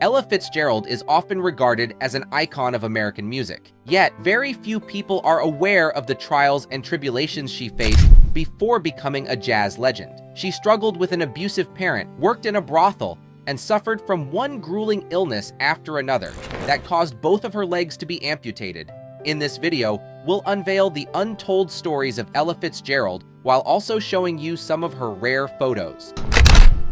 Ella Fitzgerald is often regarded as an icon of American music. Yet, very few people are aware of the trials and tribulations she faced before becoming a jazz legend. She struggled with an abusive parent, worked in a brothel, and suffered from one grueling illness after another that caused both of her legs to be amputated. In this video, we'll unveil the untold stories of Ella Fitzgerald while also showing you some of her rare photos.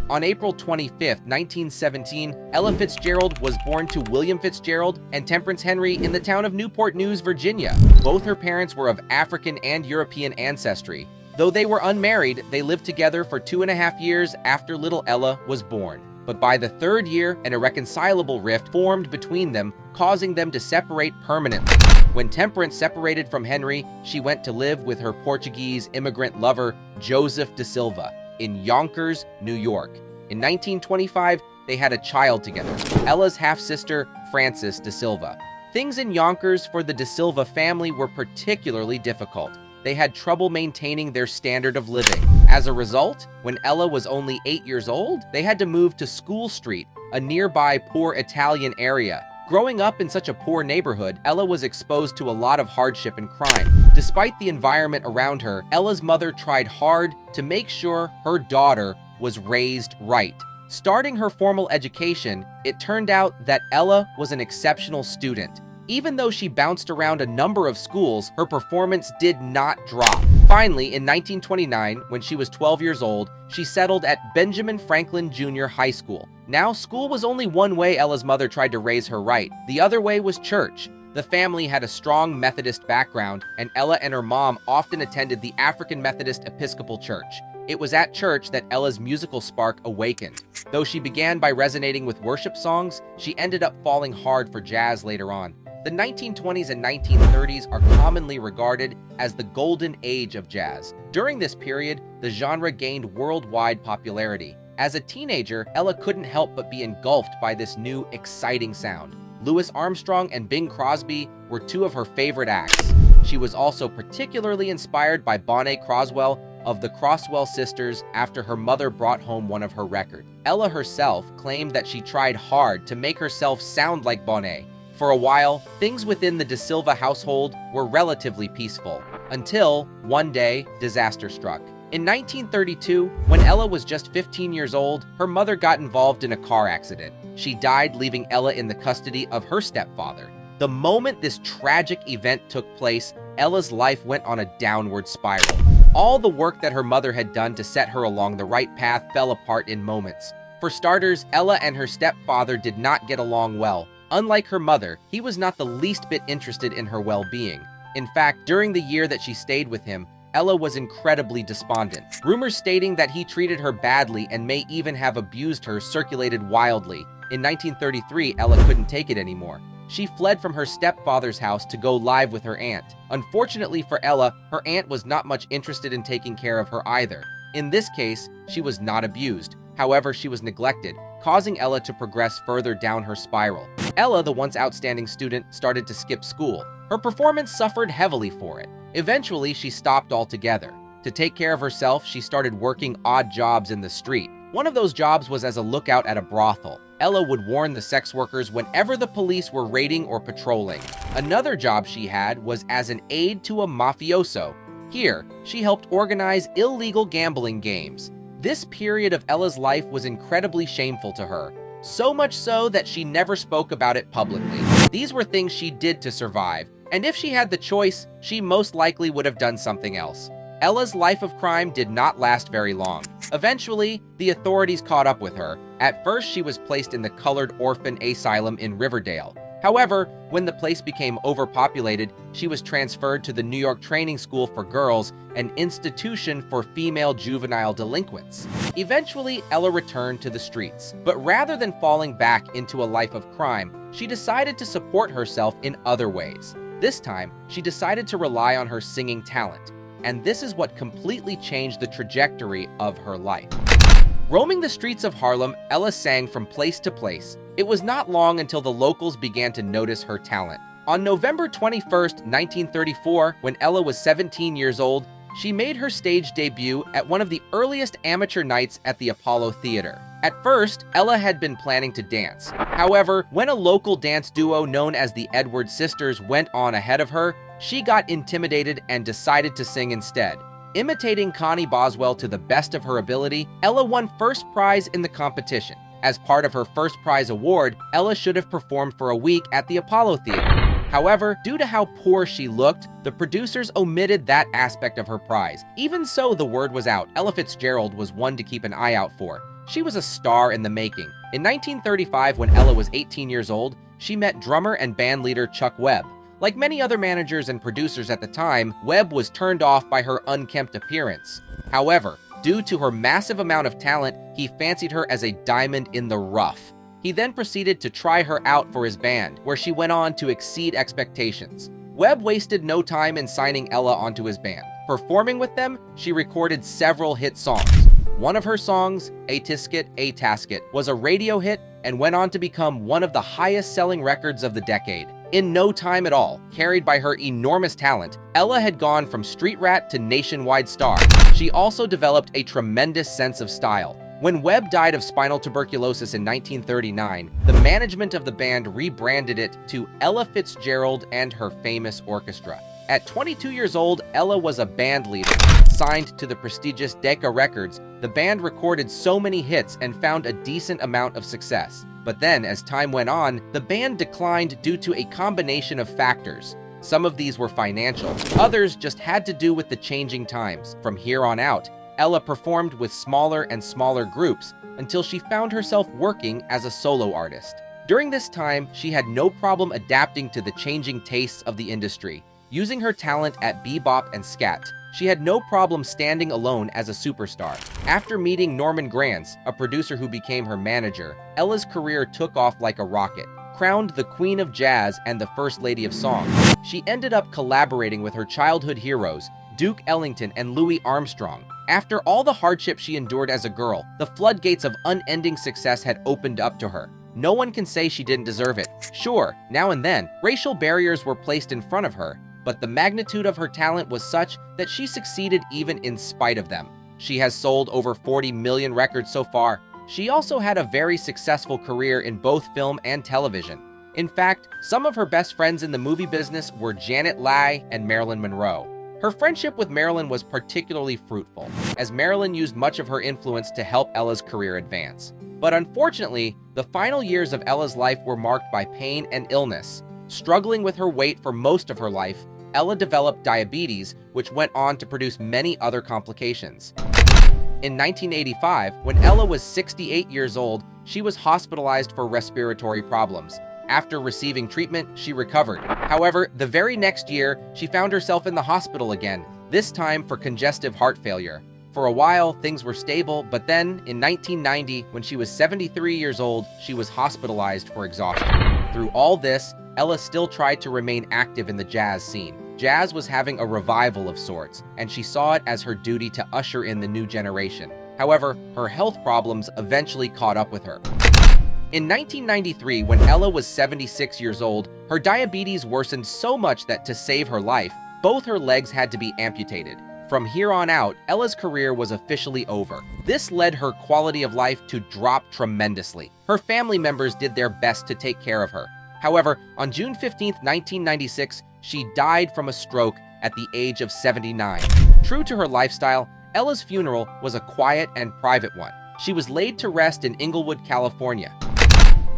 On April 25, 1917, Ella Fitzgerald was born to William Fitzgerald and Temperance Henry in the town of Newport News, Virginia. Both her parents were of African and European ancestry. Though they were unmarried, they lived together for 2.5 years after little Ella was born. But by the third year, an irreconcilable rift formed between them, causing them to separate permanently. When Temperance separated from Henry, she went to live with her Portuguese immigrant lover, Joseph da Silva, in Yonkers, New York. In 1925, they had a child together, Ella's half-sister, Frances da Silva. Things in Yonkers for the da Silva family were particularly difficult. They had trouble maintaining their standard of living. As a result, when Ella was only 8 years old, they had to move to School Street, a nearby poor Italian area. Growing up in such a poor neighborhood, Ella was exposed to a lot of hardship and crime. Despite the environment around her, Ella's mother tried hard to make sure her daughter was raised right. Starting her formal education, it turned out that Ella was an exceptional student. Even though she bounced around a number of schools, her performance did not drop. Finally, in 1929, when she was 12 years old, she settled at Benjamin Franklin Jr. High School. Now, school was only one way Ella's mother tried to raise her right. The other way was church. The family had a strong Methodist background, and Ella and her mom often attended the African Methodist Episcopal Church. It was at church that Ella's musical spark awakened. Though she began by resonating with worship songs, she ended up falling hard for jazz later on. The 1920s and 1930s are commonly regarded as the golden age of jazz. During this period, the genre gained worldwide popularity. As a teenager, Ella couldn't help but be engulfed by this new, exciting sound. Louis Armstrong and Bing Crosby were two of her favorite acts. She was also particularly inspired by Bonnie Croswell of the Croswell Sisters after her mother brought home one of her records. Ella herself claimed that she tried hard to make herself sound like Bonnie. For a while, things within the da Silva household were relatively peaceful, until one day, disaster struck. In 1932, when Ella was just 15 years old, her mother got involved in a car accident. She died, leaving Ella in the custody of her stepfather. The moment this tragic event took place, Ella's life went on a downward spiral. All the work that her mother had done to set her along the right path fell apart in moments. For starters, Ella and her stepfather did not get along well. Unlike her mother, he was not the least bit interested in her well-being. In fact, during the year that she stayed with him, Ella was incredibly despondent. Rumors stating that he treated her badly and may even have abused her circulated wildly. In 1933, Ella couldn't take it anymore. She fled from her stepfather's house to go live with her aunt. Unfortunately for Ella, her aunt was not much interested in taking care of her either. In this case, she was not abused. However, she was neglected, causing Ella to progress further down her spiral. Ella, the once outstanding student, started to skip school. Her performance suffered heavily for it. Eventually, she stopped altogether. To take care of herself, she started working odd jobs in the street. One of those jobs was as a lookout at a brothel. Ella would warn the sex workers whenever the police were raiding or patrolling. Another job she had was as an aide to a mafioso. Here, she helped organize illegal gambling games. This period of Ella's life was incredibly shameful to her, so much so that she never spoke about it publicly. These were things she did to survive, and if she had the choice, she most likely would have done something else. Ella's life of crime did not last very long. Eventually, the authorities caught up with her. At first, she was placed in the Colored Orphan Asylum in Riverdale. However, when the place became overpopulated, she was transferred to the New York Training School for Girls, an institution for female juvenile delinquents. Eventually, Ella returned to the streets. But rather than falling back into a life of crime, she decided to support herself in other ways. This time, she decided to rely on her singing talent. And this is what completely changed the trajectory of her life. Roaming the streets of Harlem, Ella sang from place to place. It was not long until the locals began to notice her talent. On November 21st, 1934, when Ella was 17 years old, She made her stage debut at one of the earliest amateur nights at the Apollo Theater. At first, Ella had been planning to dance. However, when a local dance duo known as the Edwards Sisters went on ahead of her, she got intimidated and decided to sing instead. Imitating Connie Boswell to the best of her ability, Ella won first prize in the competition. As part of her first prize award, Ella should have performed for a week at the Apollo Theater. However, due to how poor she looked, the producers omitted that aspect of her prize. Even so, the word was out. Ella Fitzgerald was one to keep an eye out for. She was a star in the making. In 1935, when Ella was 18 years old, she met drummer and bandleader Chuck Webb. Like many other managers and producers at the time, Webb was turned off by her unkempt appearance. However, due to her massive amount of talent, he fancied her as a diamond in the rough. He then proceeded to try her out for his band, where she went on to exceed expectations. Webb wasted no time in signing Ella onto his band. Performing with them, she recorded several hit songs. One of her songs, A Tisket, A Tasket, was a radio hit and went on to become one of the highest-selling records of the decade. In no time at all, carried by her enormous talent, Ella had gone from street rat to nationwide star. She also developed a tremendous sense of style. When Webb died of spinal tuberculosis in 1939, the management of the band rebranded it to Ella Fitzgerald and Her Famous Orchestra. At 22 years old, Ella was a band leader. Signed to the prestigious Decca Records, the band recorded so many hits and found a decent amount of success. But then, as time went on, the band declined due to a combination of factors. Some of these were financial, others just had to do with the changing times. From here on out, Ella performed with smaller and smaller groups until she found herself working as a solo artist. During this time, she had no problem adapting to the changing tastes of the industry. Using her talent at bebop and scat, she had no problem standing alone as a superstar. After meeting Norman Granz, a producer who became her manager, Ella's career took off like a rocket. Crowned the Queen of Jazz and the First Lady of Song, she ended up collaborating with her childhood heroes, Duke Ellington and Louis Armstrong. After all the hardship she endured as a girl, the floodgates of unending success had opened up to her. No one can say she didn't deserve it. Sure, now and then, racial barriers were placed in front of her, but the magnitude of her talent was such that she succeeded even in spite of them. She has sold over 40 million records so far. She also had a very successful career in both film and television. In fact, some of her best friends in the movie business were Janet Leigh and Marilyn Monroe. Her friendship with Marilyn was particularly fruitful, as Marilyn used much of her influence to help Ella's career advance. But unfortunately, the final years of Ella's life were marked by pain and illness. Struggling with her weight for most of her life, Ella developed diabetes, which went on to produce many other complications. In 1985, when Ella was 68 years old, she was hospitalized for respiratory problems. After receiving treatment, she recovered. However, the very next year, she found herself in the hospital again, this time for congestive heart failure. For a while, things were stable, but then, in 1990, when she was 73 years old, she was hospitalized for exhaustion. Through all this, Ella still tried to remain active in the jazz scene. Jazz was having a revival of sorts, and she saw it as her duty to usher in the new generation. However, her health problems eventually caught up with her. In 1993, when Ella was 76 years old, her diabetes worsened so much that to save her life, both her legs had to be amputated. From here on out, Ella's career was officially over. This led her quality of life to drop tremendously. Her family members did their best to take care of her. However, on June 15, 1996, she died from a stroke at the age of 79. True to her lifestyle, Ella's funeral was a quiet and private one. She was laid to rest in Inglewood, California.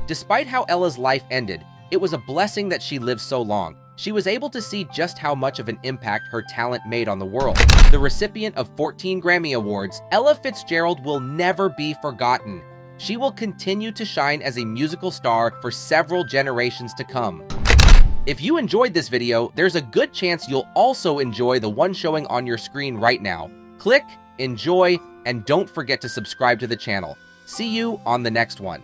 Despite how Ella's life ended, it was a blessing that she lived so long. She was able to see just how much of an impact her talent made on the world. The recipient of 14 Grammy Awards, Ella Fitzgerald will never be forgotten. She will continue to shine as a musical star for several generations to come. If you enjoyed this video, there's a good chance you'll also enjoy the one showing on your screen right now. Click, enjoy, and don't forget to subscribe to the channel. See you on the next one.